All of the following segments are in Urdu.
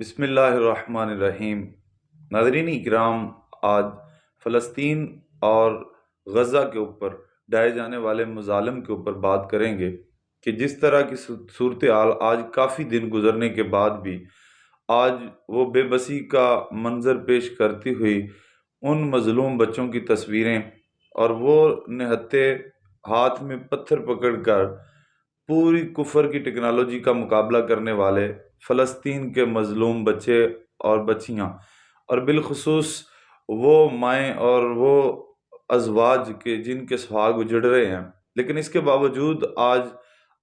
بسم اللہ الرحمن الرحیم۔ ناظرین اکرام، آج فلسطین اور غزہ کے اوپر ڈھائے جانے والے مظالم کے اوپر بات کریں گے کہ جس طرح کی صورتحال آج کافی دن گزرنے کے بعد بھی آج وہ بے بسی کا منظر پیش کرتی ہوئی ان مظلوم بچوں کی تصویریں اور وہ نہتے ہاتھ میں پتھر پکڑ کر پوری کفر کی ٹیکنالوجی کا مقابلہ کرنے والے فلسطین کے مظلوم بچے اور بچیاں، اور بالخصوص وہ مائیں اور وہ ازواج کے جن کے سہاگ اجڑ رہے ہیں، لیکن اس کے باوجود آج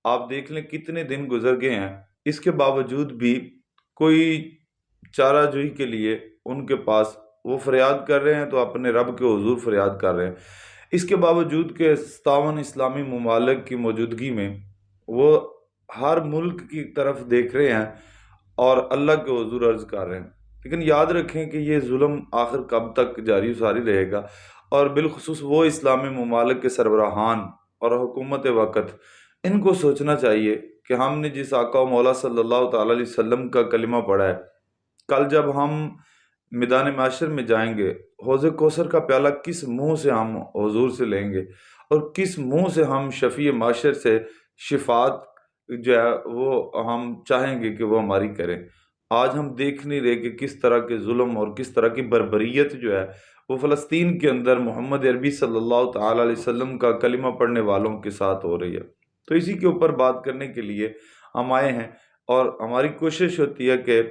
آپ دیکھ لیں کتنے دن گزر گئے ہیں، اس کے باوجود بھی کوئی چارہ جوئی کے لیے ان کے پاس وہ فریاد کر رہے ہیں تو اپنے رب کے حضور فریاد کر رہے ہیں۔ اس کے باوجود کہ 57 اسلامی ممالک کی موجودگی میں وہ ہر ملک کی طرف دیکھ رہے ہیں اور اللہ کے حضور عرض کر رہے ہیں، لیکن یاد رکھیں کہ یہ ظلم آخر کب تک جاری و ساری رہے گا، اور بالخصوص وہ اسلامی ممالک کے سربراہان اور حکومت وقت، ان کو سوچنا چاہیے کہ ہم نے جس آقا و مولا صلی اللہ تعالی علیہ وسلم کا کلمہ پڑھا ہے، کل جب ہم میدان معاشر میں جائیں گے، حوض کوثر کا پیالہ کس منہ سے ہم حضور سے لیں گے اور کس منہ سے ہم شفیع معاشر سے شفاعت جو ہے وہ ہم چاہیں گے کہ وہ ہماری کریں۔ آج ہم دیکھ نہیں رہے کہ کس طرح کے ظلم اور کس طرح کی بربریت جو ہے وہ فلسطین کے اندر محمد عربی صلی اللہ تعالی علیہ وسلم کا کلمہ پڑھنے والوں کے ساتھ ہو رہی ہے۔ تو اسی کے اوپر بات کرنے کے لیے ہم آئے ہیں، اور ہماری کوشش ہوتی ہے کہ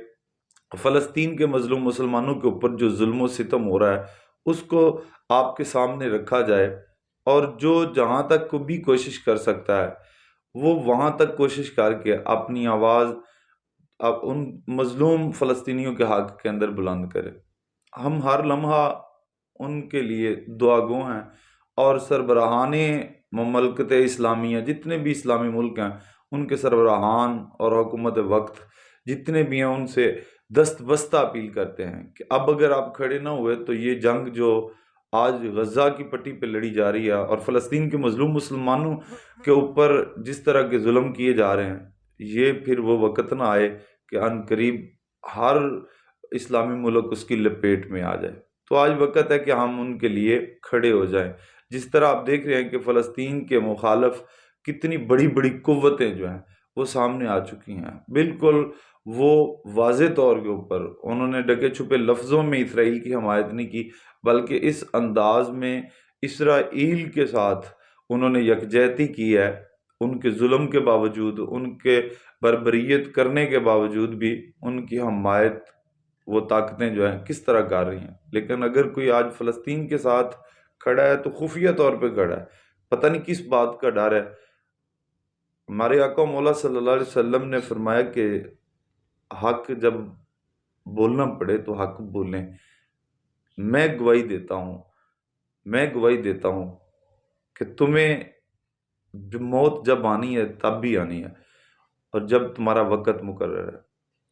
فلسطین کے مظلوم مسلمانوں کے اوپر جو ظلم و ستم ہو رہا ہے اس کو آپ کے سامنے رکھا جائے، اور جو جہاں تک کو بھی کوشش کر سکتا ہے وہ وہاں تک کوشش کر کے اپنی آواز اب ان مظلوم فلسطینیوں کے حق کے اندر بلند کرے۔ ہم ہر لمحہ ان کے لیے دعا گو ہیں، اور سربراہان مملکت اسلامیہ جتنے بھی اسلامی ملک ہیں ان کے سربراہان اور حکومت وقت جتنے بھی ہیں ان سے دست بستہ اپیل کرتے ہیں کہ اب اگر آپ کھڑے نہ ہوئے تو یہ جنگ جو آج غزہ کی پٹی پہ لڑی جا رہی ہے اور فلسطین کے مظلوم مسلمانوں کے اوپر جس طرح کے ظلم کیے جا رہے ہیں، یہ پھر وہ وقت نہ آئے کہ ان قریب ہر اسلامی ملک اس کی لپیٹ میں آ جائے۔ تو آج وقت ہے کہ ہم ان کے لیے کھڑے ہو جائیں۔ جس طرح آپ دیکھ رہے ہیں کہ فلسطین کے مخالف کتنی بڑی بڑی قوتیں جو ہیں وہ سامنے آ چکی ہیں، بالکل وہ واضح طور کے اوپر انہوں نے ڈکے چھپے لفظوں میں اسرائیل کی حمایت نہیں کی، بلکہ اس انداز میں اسرائیل کے ساتھ انہوں نے یکجہتی کی ہے، ان کے ظلم کے باوجود، ان کے بربریت کرنے کے باوجود بھی ان کی حمایت وہ طاقتیں جو ہیں کس طرح کر رہی ہیں۔ لیکن اگر کوئی آج فلسطین کے ساتھ کھڑا ہے تو خفیہ طور پہ کھڑا ہے، پتہ نہیں کس بات کا ڈر ہے۔ ہمارے آقا مولا صلی اللہ علیہ وسلم نے فرمایا کہ حق جب بولنا پڑے تو حق بولیں۔ میں گواہی دیتا ہوں کہ تمہیں جو موت جب آنی ہے تب بھی آنی ہے، اور جب تمہارا وقت مقرر ہے۔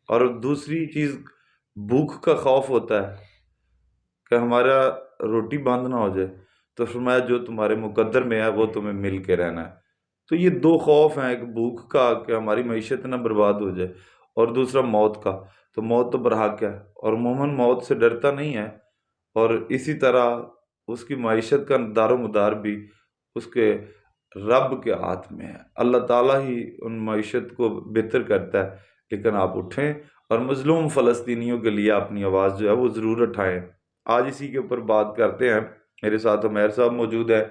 اور دوسری چیز بھوک کا خوف ہوتا ہے کہ ہمارا روٹی بند نہ ہو جائے، تو فرمایا جو تمہارے مقدر میں ہے وہ تمہیں مل کے رہنا ہے۔ تو یہ دو خوف ہیں، ایک بھوک کا کہ ہماری معیشت نہ برباد ہو جائے، اور دوسرا موت کا۔ تو موت تو برحق ہے، اور مومن موت سے ڈرتا نہیں ہے، اور اسی طرح اس کی معیشت کا دار و مدار بھی اس کے رب کے ہاتھ میں ہے۔ اللہ تعالیٰ ہی ان معیشت کو بہتر کرتا ہے، لیکن آپ اٹھیں اور مظلوم فلسطینیوں کے لیے اپنی آواز جو ہے وہ ضرور اٹھائیں۔ آج اسی کے اوپر بات کرتے ہیں۔ میرے ساتھ عمیر صاحب موجود ہے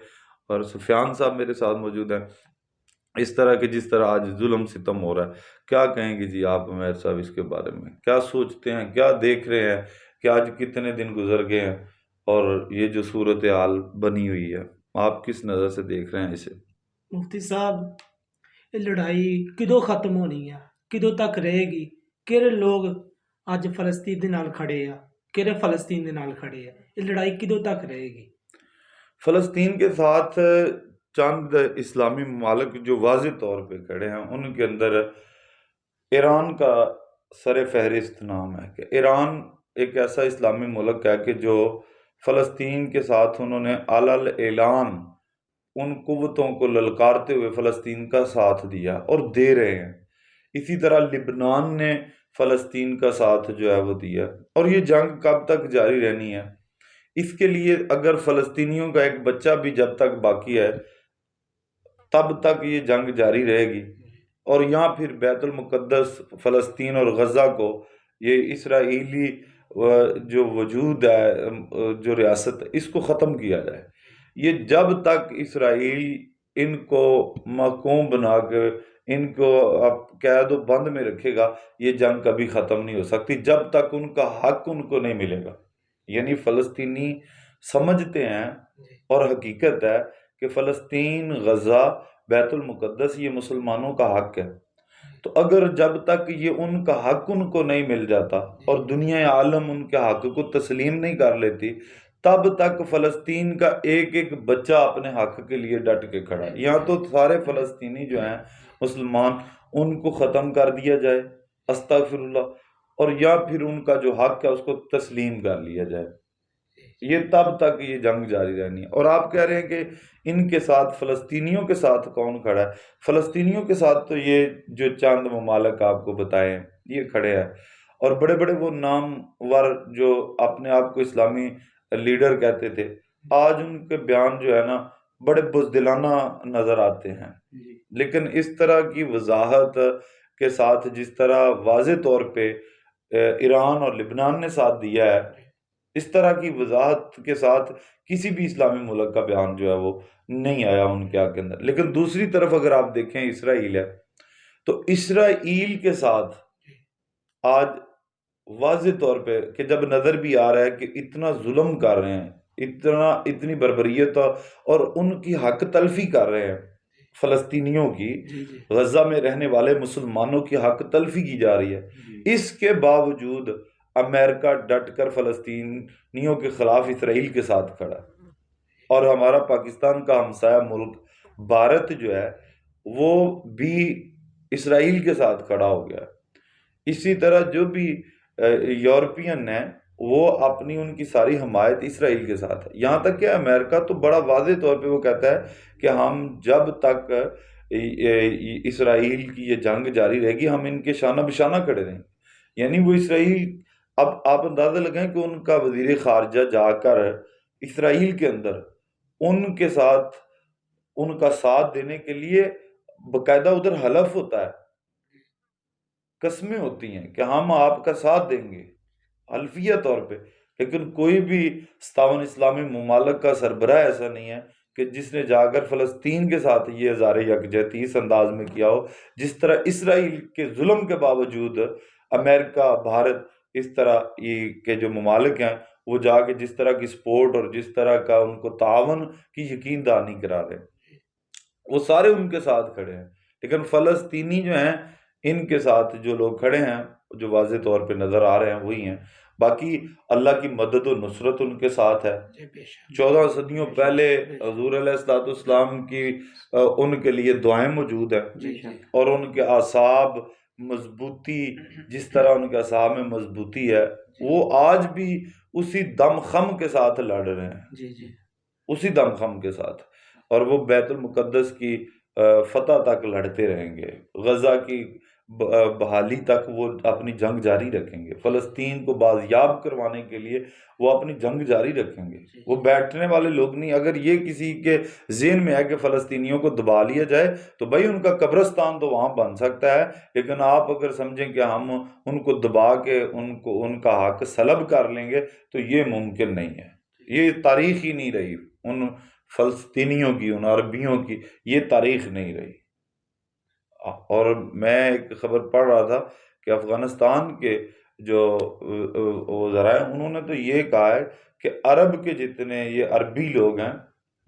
اور سفیان صاحب میرے ساتھ موجود ہیں۔ اس طرح کہ جس طرح آج ظلم ستم ہو رہا ہے، کیا کہیں گے جی آپ عمیر صاحب اس کے بارے میں؟ کیا سوچتے ہیں، کیا دیکھ رہے ہیں کہ آج کتنے دن گزر گئے ہیں اور یہ جو صورتحال بنی ہوئی ہے، آپ کس نظر سے دیکھ رہے ہیں اسے؟ مفتی صاحب، یہ لڑائی کدوں ختم ہونی ہے، کدوں تک رہے گی؟ کہڑے لوگ اج فلسطین دے نال کھڑے آ، کہڑے فلسطین دے نال کھڑے آ؟ یہ لڑائی کدوں تک رہے گی؟ فلسطین کے ساتھ چند اسلامی ممالک جو واضح طور پہ کھڑے ہیں، ان کے اندر ایران کا سر فہرست نام ہے کہ ایران ایک ایسا اسلامی ملک ہے کہ جو فلسطین کے ساتھ انہوں نے علل اعلان ان قوتوں کو للکارتے ہوئے فلسطین کا ساتھ دیا اور دے رہے ہیں۔ اسی طرح لبنان نے فلسطین کا ساتھ جو ہے وہ دیا، اور یہ جنگ کب تک جاری رہنی ہے؟ اس کے لیے اگر فلسطینیوں کا ایک بچہ بھی جب تک باقی ہے تب تک یہ جنگ جاری رہے گی، اور یہاں پھر بیت المقدس، فلسطین اور غزہ کو، یہ اسرائیلی جو وجود ہے، جو ریاست ہے، اس کو ختم کیا جائے۔ یہ جب تک اسرائیل ان کو محکوم بنا کے ان کو اب قید و بند میں رکھے گا، یہ جنگ کبھی ختم نہیں ہو سکتی جب تک ان کا حق ان کو نہیں ملے گا۔ یعنی فلسطینی سمجھتے ہیں، اور حقیقت ہے کہ فلسطین، غزہ، بیت المقدس یہ مسلمانوں کا حق ہے۔ تو اگر جب تک یہ ان کا حق ان کو نہیں مل جاتا اور دنیا عالم ان کے حق کو تسلیم نہیں کر لیتی، تب تک فلسطین کا ایک ایک بچہ اپنے حق کے لیے ڈٹ کے کھڑا ہے۔ یہاں تو سارے فلسطینی جو ہیں مسلمان، ان کو ختم کر دیا جائے، استغفر اللہ، اور یا پھر ان کا جو حق ہے اس کو تسلیم کر لیا جائے۔ یہ تب تک یہ جنگ جاری رہنی ہے۔ اور آپ کہہ رہے ہیں کہ ان کے ساتھ، فلسطینیوں کے ساتھ کون کھڑا ہے؟ فلسطینیوں کے ساتھ تو یہ جو چند ممالک آپ کو بتائے ہیں یہ کھڑے ہیں، اور بڑے بڑے وہ نامور جو اپنے آپ کو اسلامی لیڈر کہتے تھے، آج ان کے بیان جو ہے نا بڑے بزدلانہ نظر آتے ہیں۔ لیکن اس طرح کی وضاحت کے ساتھ، جس طرح واضح طور پہ ایران اور لبنان نے ساتھ دیا ہے، اس طرح کی وضاحت کے ساتھ کسی بھی اسلامی ملک کا بیان جو ہے وہ نہیں آیا ان کے آگے اندر۔ لیکن دوسری طرف اگر آپ دیکھیں اسرائیل ہے، تو اسرائیل کے ساتھ آج واضح طور پہ کہ جب نظر بھی آ رہا ہے کہ اتنا ظلم کر رہے ہیں، اتنی بربریت اور ان کی حق تلفی کر رہے ہیں، فلسطینیوں کی، غزہ میں رہنے والے مسلمانوں کی حق تلفی کی جا رہی ہے، اس کے باوجود امریکہ ڈٹ کر فلسطینیوں کے خلاف اسرائیل کے ساتھ کھڑا ہے، اور ہمارا پاکستان کا ہمسایہ ملک بھارت جو ہے وہ بھی اسرائیل کے ساتھ کھڑا ہو گیا۔ اسی طرح جو بھی یورپین ہیں وہ اپنی ان کی ساری حمایت اسرائیل کے ساتھ ہے، یہاں تک کہ امریکہ تو بڑا واضح طور پہ وہ کہتا ہے کہ ہم جب تک اسرائیل کی یہ جنگ جاری رہے گی ہم ان کے شانہ بشانہ کھڑے رہیں گے۔ یعنی وہ اسرائیل، اب آپ اندازہ لگائیں کہ ان کا وزیر خارجہ جا کر اسرائیل کے اندر ان کے ساتھ، ان کا ساتھ دینے کے لیے باقاعدہ ادھر حلف ہوتا ہے، قسمیں ہوتی ہیں کہ ہم آپ کا ساتھ دیں گے حلفیہ طور پہ، لیکن کوئی بھی 57 اسلامی ممالک کا سربراہ ایسا نہیں ہے کہ جس نے جا کر فلسطین کے ساتھ یہ اظہار یکجہتی اس انداز میں کیا ہو جس طرح اسرائیل کے ظلم کے باوجود امریکہ، بھارت، اس طرح کے جو ممالک ہیں وہ جا کے جس طرح کی سپورٹ اور جس طرح کا ان کو تعاون کی یقین دہانی کرا رہے ہیں، وہ سارے ان کے ساتھ کھڑے ہیں۔ لیکن فلسطینی جو ہیں ان کے ساتھ جو لوگ کھڑے ہیں، جو واضح طور پہ نظر آ رہے ہیں وہی ہیں، باقی اللہ کی مدد و نصرت ان کے ساتھ ہے۔ 14 صدیوں پہلے حضور علیہ الصلوۃ والسلام کی ان کے لیے دعائیں موجود ہیں، اور ان کے اعصاب مضبوطی، جس طرح ان کے اعصاب میں مضبوطی ہے، وہ آج بھی اسی دم خم کے ساتھ لڑ رہے ہیں، اسی دم خم کے ساتھ، اور وہ بیت المقدس کی فتح تک لڑتے رہیں گے، غزہ کی بحالی تک وہ اپنی جنگ جاری رکھیں گے، فلسطین کو بازیاب کروانے کے لیے وہ اپنی جنگ جاری رکھیں گے، وہ بیٹھنے والے لوگ نہیں۔ اگر یہ کسی کے ذہن میں ہے کہ فلسطینیوں کو دبا لیا جائے تو بھائی ان کا قبرستان تو وہاں بن سکتا ہے، لیکن آپ اگر سمجھیں کہ ہم ان کو دبا کے ان کا حق سلب کر لیں گے تو یہ ممکن نہیں ہے۔ یہ تاریخ ہی نہیں رہی ان فلسطینیوں کی، ان عربیوں کی، یہ تاریخ نہیں رہی۔ اور میں ایک خبر پڑھ رہا تھا کہ افغانستان کے جو وزراء ہیں انہوں نے تو یہ کہا ہے کہ عرب کے جتنے یہ عربی لوگ ہیں،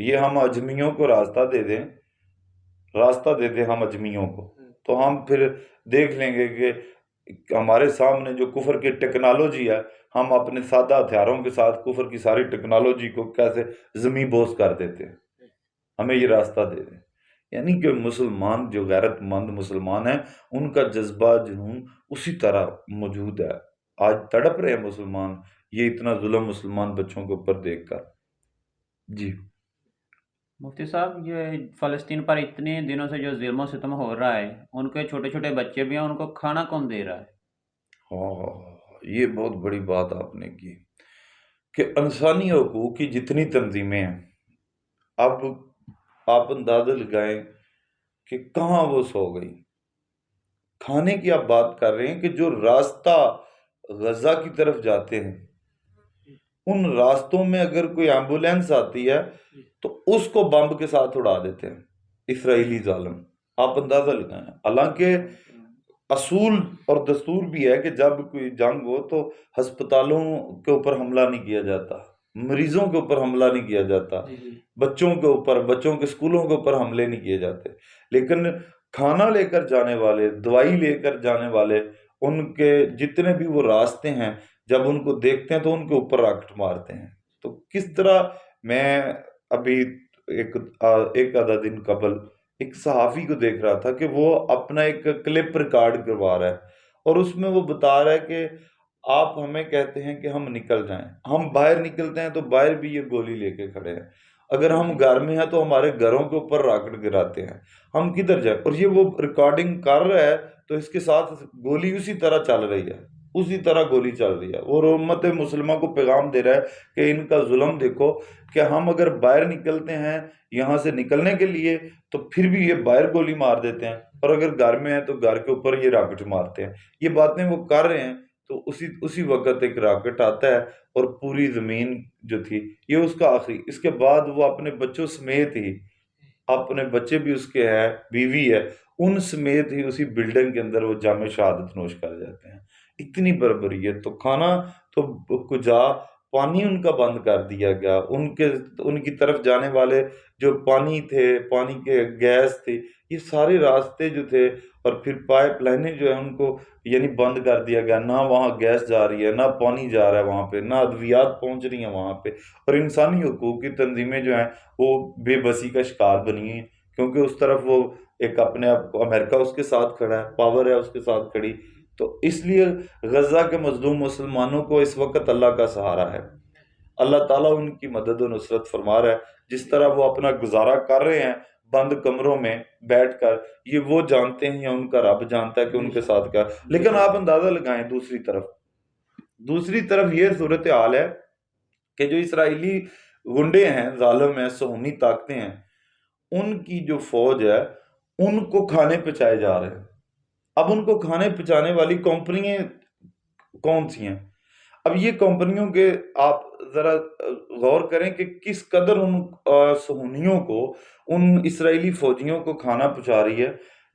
یہ ہم اجمیوں کو راستہ دے دیں ہم اجمیوں کو، تو ہم پھر دیکھ لیں گے کہ ہمارے سامنے جو کفر کی ٹیکنالوجی ہے، ہم اپنے سادہ ہتھیاروں کے ساتھ کفر کی ساری ٹیکنالوجی کو کیسے زمیں بوس کر دیتے ہیں، ہمیں یہ راستہ دے دیں۔ یعنی کہ مسلمان جو غیرت مند مسلمان ہیں ان کا جذبہ، جنون اسی طرح موجود ہے۔ آج تڑپ رہے ہیں مسلمان یہ اتنا ظلم مسلمان بچوں کے اوپر دیکھ کر۔ جی مفتی صاحب، یہ فلسطین پر اتنے دنوں سے جو ظلم و ستم ہو رہا ہے، ان کے چھوٹے چھوٹے بچے بھی ہیں، ان کو کھانا کون دے رہا ہے؟ ہاں، یہ بہت بڑی بات آپ نے کی کہ انسانی حقوق کی جتنی تنظیمیں ہیں، اب آپ اندازہ لگائیں کہ کہاں وہ سو گئی۔ کھانے کی آپ بات کر رہے ہیں کہ جو راستہ غزہ کی طرف جاتے ہیں، ان راستوں میں اگر کوئی ایمبولینس آتی ہے تو اس کو بمب کے ساتھ اڑا دیتے ہیں اسرائیلی ظالم۔ آپ اندازہ لگائیں، حالانکہ اصول اور دستور بھی ہے کہ جب کوئی جنگ ہو تو ہسپتالوں کے اوپر حملہ نہیں کیا جاتا، مریضوں کے اوپر حملہ نہیں کیا جاتا، بچوں کے اوپر، بچوں کے سکولوں کے اوپر حملے نہیں کیے جاتے، لیکن کھانا لے کر جانے والے، دوائی لے کر جانے والے، ان کے جتنے بھی وہ راستے ہیں، جب ان کو دیکھتے ہیں تو ان کے اوپر راکٹ مارتے ہیں۔ تو کس طرح، میں ابھی ایک آدھا دن قبل ایک صحافی کو دیکھ رہا تھا کہ وہ اپنا ایک کلپ ریکارڈ کروا رہا ہے، اور اس میں وہ بتا رہا ہے کہ آپ ہمیں کہتے ہیں کہ ہم نکل جائیں، ہم باہر نکلتے ہیں تو باہر بھی یہ گولی لے کے کھڑے ہیں، اگر ہم گھر میں ہیں تو ہمارے گھروں کے اوپر راکٹ گراتے ہیں، ہم کدھر جائیں؟ اور یہ وہ ریکارڈنگ کر رہا ہے تو اس کے ساتھ گولی اسی طرح چل رہی ہے، اسی طرح گولی چل رہی ہے، اور امت مسلمہ کو پیغام دے رہا ہے کہ ان کا ظلم دیکھو، کہ ہم اگر باہر نکلتے ہیں یہاں سے نکلنے کے لیے تو پھر بھی یہ باہر گولی مار دیتے ہیں، اور اگر گھر میں ہیں تو گھر کے اوپر یہ راکٹ مارتے ہیں۔ یہ باتیں وہ کر رہے ہیں تو اسی وقت ایک راکٹ آتا ہے اور پوری زمین جو تھی، یہ اس کا آخری، اس کے بعد وہ اپنے بچوں سمیت ہی، اپنے بچے بھی اس کے ہیں، بیوی ہے، ان سمیت ہی اسی بلڈنگ کے اندر وہ جام شہادت نوش کر جاتے ہیں۔ اتنی بربری ہے۔ تو کھانا تو کجا، پانی ان کا بند کر دیا گیا، ان کی طرف جانے والے جو پانی تھے، پانی کے گیس تھی، یہ سارے راستے جو تھے، اور پھر پائپ لائنیں جو ہیں ان کو یعنی بند کر دیا گیا، نہ وہاں گیس جا رہی ہے، نہ پانی جا رہا ہے وہاں پہ، نہ ادویات پہنچ رہی ہیں وہاں پہ، اور انسانی حقوق کی تنظیمیں جو ہیں وہ بے بسی کا شکار بنی ہیں، کیونکہ اس طرف وہ ایک اپنے آپ کو، امریکہ اس کے ساتھ کھڑا ہے، پاور ہے اس کے ساتھ کھڑی، تو اس لیے غزہ کے مظلوم مسلمانوں کو اس وقت اللہ کا سہارا ہے، اللہ تعالیٰ ان کی مدد و نصرت فرما رہا ہے۔ جس طرح وہ اپنا گزارا کر رہے ہیں بند کمروں میں بیٹھ کر، یہ وہ جانتے ہیں یا ان کا رب جانتا ہے کہ ان کے ساتھ کیا، لیکن آپ اندازہ لگائیں دوسری طرف یہ صورتحال ہے کہ جو اسرائیلی گنڈے ہیں، ظالم ہیں، صہیونی طاقتیں ہیں، ان کی جو فوج ہے ان کو کھانے پہنچائے جا رہے ہیں۔ اب ان کو کھانے پہنچانے والی کمپنیاں کون سی ہیں؟ اب یہ کمپنیوں کے آپ ذرا غور کریں کہ کس قدر ان صہیونیوں کو، ان اسرائیلی فوجیوں کو کھانا پہنچا رہی ہے۔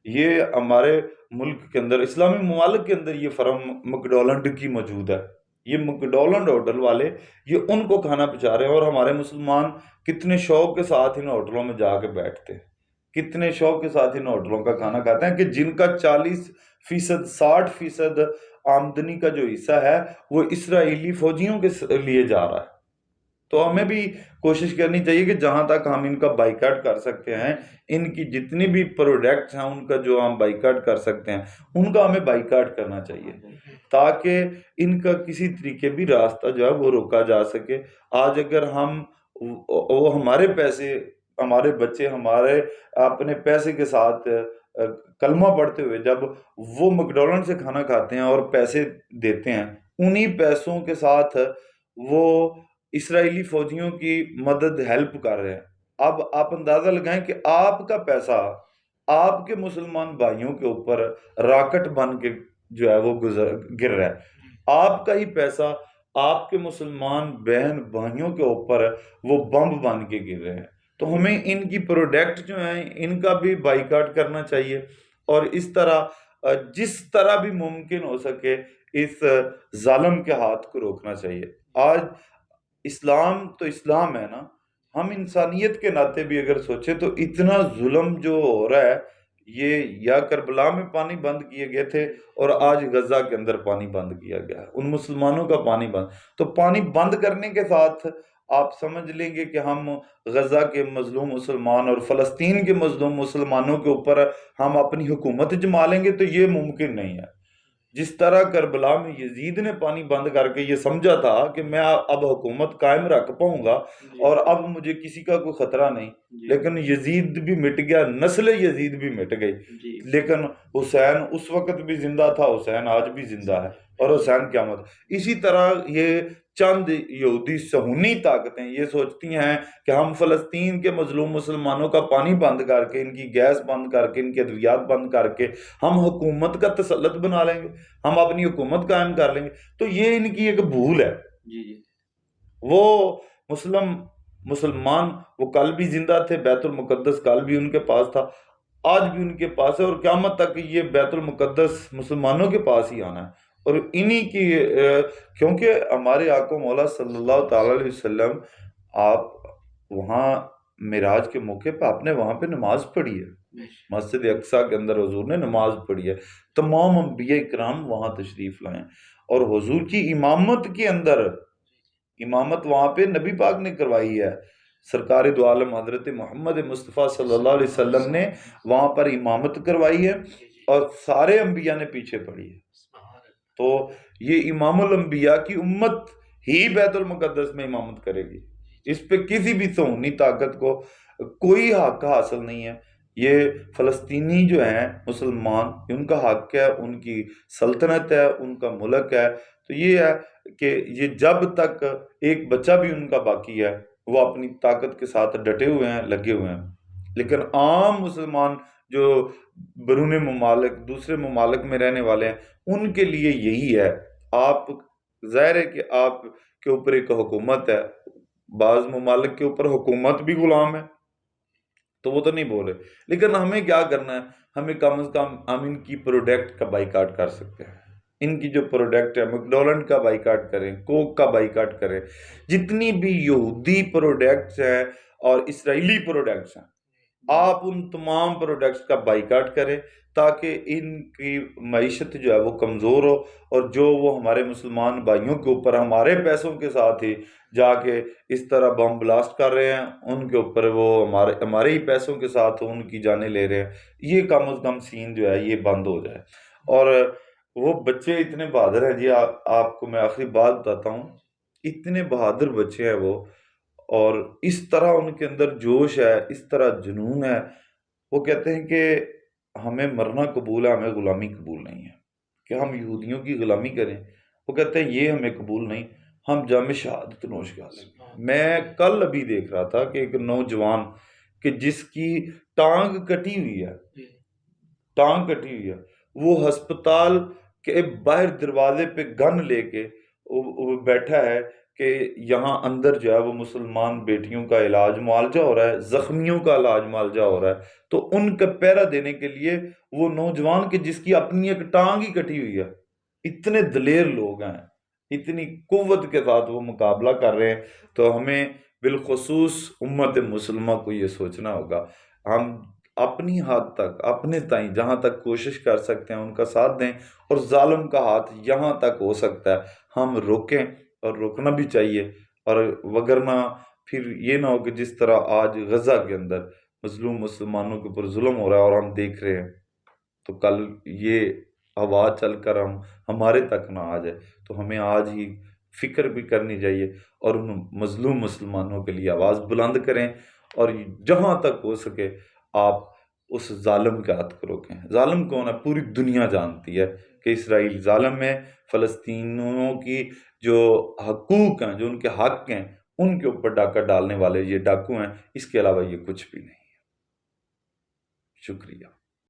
یہ ہمارے ملک کے اندر، اسلامی ممالک کے اندر یہ فرم مکڈونلڈ کی موجود ہے، یہ مکڈونلڈ ہوٹل والے یہ ان کو کھانا پہنچا رہے ہیں، اور ہمارے مسلمان کتنے شوق کے ساتھ ان ہوٹلوں میں جا کے بیٹھتے ہیں، کتنے شوق کے ساتھ ان ہوٹلوں کا کھانا کھاتے ہیں، کہ جن کا 40%، 60% آمدنی کا جو حصہ ہے وہ اسرائیلی فوجیوں کے لیے جا رہا ہے۔ تو ہمیں بھی کوشش کرنی چاہیے کہ جہاں تک ہم ان کا بائیکاٹ کر سکتے ہیں، ان کی جتنی بھی پروڈکٹس ہیں ان کا جو ہم بائیکاٹ کر سکتے ہیں ان کا ہمیں بائیکاٹ کرنا چاہیے، تاکہ ان کا کسی طریقے بھی راستہ جو ہے وہ روکا جا سکے۔ آج اگر ہم وہ ہمارے پیسے، ہمارے بچے ہمارے اپنے پیسے کے ساتھ کلمہ پڑھتے ہوئے جب وہ میکڈونلڈ سے کھانا کھاتے ہیں اور پیسے دیتے ہیں، انہی پیسوں کے ساتھ وہ اسرائیلی فوجیوں کی مدد، ہیلپ کر رہے ہیں۔ اب آپ اندازہ لگائیں کہ آپ کا پیسہ آپ کے مسلمان بھائیوں کے اوپر راکٹ بن کے جو ہے وہ گر رہا ہے، آپ کا ہی پیسہ آپ کے مسلمان بہن بھائیوں کے اوپر وہ بم بن کے گر رہے ہیں۔ تو ہمیں ان کی پروڈکٹ جو ہیں ان کا بھی بائیکاٹ کرنا چاہیے، اور اس طرح جس طرح بھی ممکن ہو سکے اس ظالم کے ہاتھ کو روکنا چاہیے۔ آج اسلام تو اسلام ہے نا، ہم انسانیت کے ناطے بھی اگر سوچیں تو اتنا ظلم جو ہو رہا ہے، یہ یا کربلا میں پانی بند کیے گئے تھے اور آج غزہ کے اندر پانی بند کیا گیا ہے، ان مسلمانوں کا پانی بند، تو پانی بند کرنے کے ساتھ آپ سمجھ لیں گے کہ ہم غزہ کے مظلوم مسلمان اور فلسطین کے مظلوم مسلمانوں کے اوپر ہم اپنی حکومت جما لیں گے، تو یہ ممکن نہیں ہے۔ جس طرح کربلا میں یزید نے پانی بند کر کے یہ سمجھا تھا کہ میں اب حکومت قائم رکھ پاؤں گا اور اب مجھے کسی کا کوئی خطرہ نہیں، لیکن یزید بھی مٹ گیا، نسل یزید بھی مٹ گئی، لیکن حسین اس وقت بھی زندہ تھا، حسین آج بھی زندہ ہے۔ اور حسین قیامت۔ اسی طرح یہ چند یہودی صہیونی طاقتیں یہ سوچتی ہیں کہ ہم فلسطین کے مظلوم مسلمانوں کا پانی بند کر کے، ان کی گیس بند کر کے، ان کے ادویات بند کر کے ہم حکومت کا تسلط بنا لیں گے، ہم اپنی حکومت قائم کر لیں گے۔ تو یہ ان کی ایک بھول ہے۔ جی جی وہ مسلمان وہ کل بھی زندہ تھے، بیت المقدس کل بھی ان کے پاس تھا، آج بھی ان کے پاس ہے، اور قیامت تک یہ بیت المقدس مسلمانوں کے پاس ہی آنا ہے۔ اور انہی کی کیونکہ ہمارے آقا مولا صلی اللہ تعالی علیہ وسلم، آپ وہاں معراج کے موقع پہ آپ نے وہاں پہ نماز پڑھی ہے، مسجد اقصیٰ کے اندر حضور نے نماز پڑھی ہے، تمام انبیاء کرام وہاں تشریف لائیں، اور حضور کی امامت کے اندر، امامت وہاں پہ نبی پاک نے کروائی ہے، سرکار دو عالم حضرت محمد مصطفیٰ صلی اللہ علیہ وسلم نے وہاں پر امامت کروائی ہے، اور سارے انبیاء نے پیچھے پڑھی ہے۔ تو یہ امام الانبیاء کی امت ہی بیت المقدس میں امامت کرے گی، اس پہ کسی بھی صہیونی طاقت کو کوئی حق حاصل نہیں ہے۔ یہ فلسطینی جو ہیں مسلمان، ان کا حق ہے، ان کی سلطنت ہے، ان کا ملک ہے۔ تو یہ ہے کہ یہ جب تک ایک بچہ بھی ان کا باقی ہے وہ اپنی طاقت کے ساتھ ڈٹے ہوئے ہیں، لگے ہوئے ہیں۔ لیکن عام مسلمان جو بیرون ممالک، دوسرے ممالک میں رہنے والے ہیں، ان کے لیے یہی ہے۔ آپ ظاہر ہے کہ آپ کے اوپر ایک حکومت ہے، بعض ممالک کے اوپر حکومت بھی غلام ہے، تو وہ تو نہیں بول رہے، لیکن ہمیں کیا کرنا ہے؟ ہمیں کم از کم ہم ان کی پروڈکٹ کا بائیکاٹ کر سکتے ہیں۔ ان کی جو پروڈکٹ ہے، میکڈونلڈ کا بائیکاٹ کریں، کوک کا بائیکاٹ کریں، جتنی بھی یہودی پروڈکٹس ہیں اور اسرائیلی پروڈکٹس ہیں، آپ ان تمام پروڈکٹس کا بائیکاٹ کریں، تاکہ ان کی معیشت جو ہے وہ کمزور ہو، اور جو وہ ہمارے مسلمان بھائیوں کے اوپر ہمارے پیسوں کے ساتھ ہی جا کے اس طرح بم بلاسٹ کر رہے ہیں، ان کے اوپر وہ ہمارے ہی پیسوں کے ساتھ ان کی جانیں لے رہے ہیں، یہ کم از کم سین جو ہے یہ بند ہو جائے۔ اور وہ بچے اتنے بہادر ہیں جی، آپ کو میں آخری بات بتاتا ہوں، اتنے بہادر بچے ہیں وہ، اور اس طرح ان کے اندر جوش ہے، اس طرح جنون ہے۔ وہ کہتے ہیں کہ ہمیں مرنا قبول ہے، ہمیں غلامی قبول نہیں ہے، کہ ہم یہودیوں کی غلامی کریں۔ وہ کہتے ہیں یہ ہمیں قبول نہیں، ہم جام شہادت نوش کر لیں۔ میں کل ابھی دیکھ رہا تھا کہ ایک نوجوان کہ جس کی ٹانگ کٹی ہوئی ہے، ٹانگ کٹی ہوئی ہے، وہ ہسپتال کے باہر دروازے پہ گن لے کے وہ بیٹھا ہے کہ یہاں اندر جو ہے وہ مسلمان بیٹیوں کا علاج معالجہ ہو رہا ہے، زخمیوں کا علاج معالجہ ہو رہا ہے، تو ان کا پہرا دینے کے لیے وہ نوجوان کہ جس کی اپنی ایک ٹانگ ہی کٹی ہوئی ہے، اتنے دلیر لوگ ہیں، اتنی قوت کے ساتھ وہ مقابلہ کر رہے ہیں۔ تو ہمیں بالخصوص امت مسلمہ کو یہ سوچنا ہوگا، ہم اپنی حد تک، اپنے تائیں جہاں تک کوشش کر سکتے ہیں ان کا ساتھ دیں، اور ظالم کا ہاتھ یہاں تک ہو سکتا ہے ہم روکیں، اور روکنا بھی چاہیے۔ اور وگرنہ پھر یہ نہ ہو کہ جس طرح آج غزہ کے اندر مظلوم مسلمانوں کے اوپر ظلم ہو رہا ہے اور ہم دیکھ رہے ہیں، تو کل یہ آواز چل کر ہمارے تک نہ آ جائے۔ تو ہمیں آج ہی فکر بھی کرنی چاہیے، اور ان مظلوم مسلمانوں کے لیے آواز بلند کریں، اور جہاں تک ہو سکے آپ اس ظالم کے ہاتھ کو روکیں۔ ظالم کون ہے؟ پوری دنیا جانتی ہے کہ اسرائیل ظالم ہے، فلسطینیوں کی جو حقوق ہیں، جو ان کے حق ہیں، ان کے اوپر ڈاکہ ڈالنے والے یہ ڈاکو ہیں، اس کے علاوہ یہ کچھ بھی نہیں ہے۔ شکریہ۔